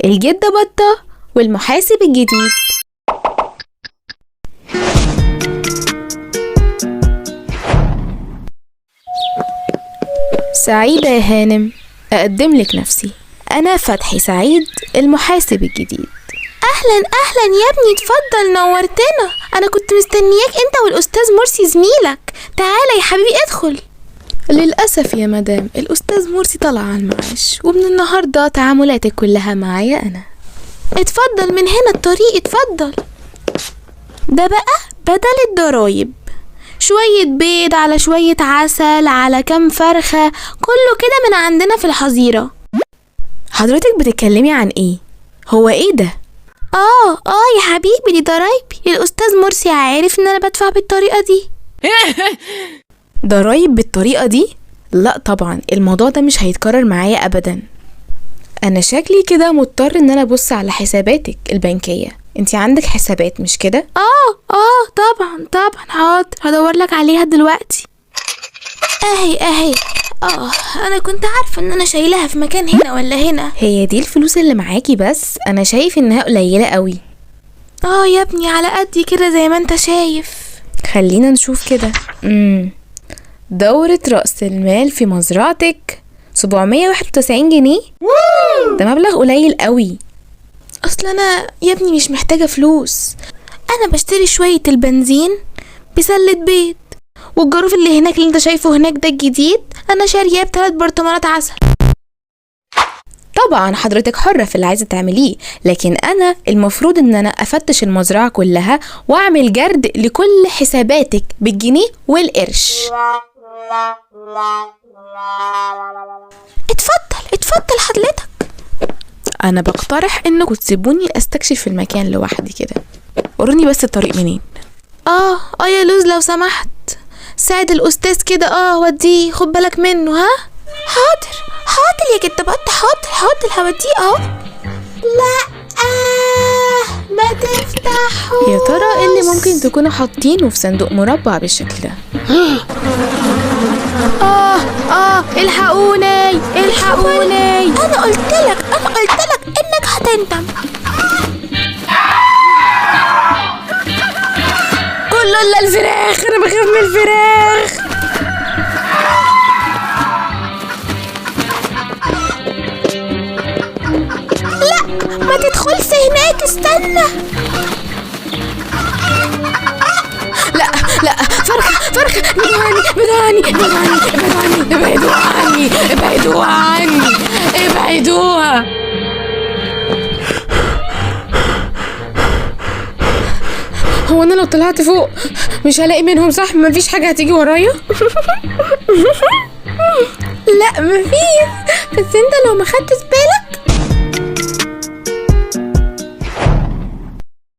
الجدة بطة والمحاسب الجديد. سعيدة يا هانم، أقدم لك نفسي، أنا فتحي سعيد المحاسب الجديد. أهلا يا ابني، اتفضل نورتنا. أنا كنت مستنياك أنت والأستاذ مرسي زميلك. تعالى يا حبيبي ادخل. للأسف يا مدام، الأستاذ مرسي طلع على المعاش، ومن النهاردة تعاملاتك كلها معايا أنا. اتفضل من هنا الطريق، اتفضل. ده بقى بدل الضرايب، شوية بيض على شوية عسل على كام فرخة، كله كده من عندنا في الحظيرة. حضرتك بتتكلمي عن ايه؟ هو ايه ده؟ يا حبيبي، دي ضرايبي. الأستاذ مرسي عارف ان انا بدفع بالطريقة دي. ضرايب بالطريقة دي؟ لا طبعا، الموضوع ده مش هيتكرر معايا ابدا. انا شكلي كده مضطر ان انا ابص على حساباتك البنكية. انتي عندك حسابات مش كده؟ طبعا حاضر، هدور لك عليها دلوقتي. اهي انا كنت عارفة ان انا شايلها في مكان هنا ولا هنا. هي دي الفلوس اللي معاكي؟ بس انا شايف انها قليلة قوي. يا ابني، على قدي كده زي ما انت شايف. خلينا نشوف كده. دورة رأس المال في مزرعتك 791 جنيه. ده مبلغ قليل قوي. اصل انا يا ابني مش محتاجة فلوس، انا بشتري شوية البنزين بسلة بيض، والجاروف اللي هناك اللي انت شايفه هناك ده الجديد انا شارياه ب3 برطمانات عسل. طبعا حضرتك حرة في اللي عايزة تعمليه، لكن انا المفروض ان انا افتش المزرعة كلها واعمل جرد لكل حساباتك بالجنيه والقرش. اتفضل حضرتك. انا بقترح انكم تسيبوني استكشف المكان لوحدي كده. وروني بس الطريق منين. يا لوز لو سمحت ساعد الاستاذ كده، وديه، خد بالك منه. ها، حاضر يا جدة بطة، حاضر هوديه اهو. لا ما تفتحوش. يا ترى ايه اللي ممكن تكونوا حاطينه في صندوق مربع بالشكل ده؟ الحقوني. انا قلت لك انك هتندم. كله الا الفراخ، انا بخاف من الفراخ. لا ما تدخلش هناك، استنى. لا فرخة، ابعدوها. هو انا لو طلعت فوق مش هلاقي منهم؟ صح، مفيش حاجة هتيجي ورايا؟ لا مفيش، بس انت لو ما خدتش بالك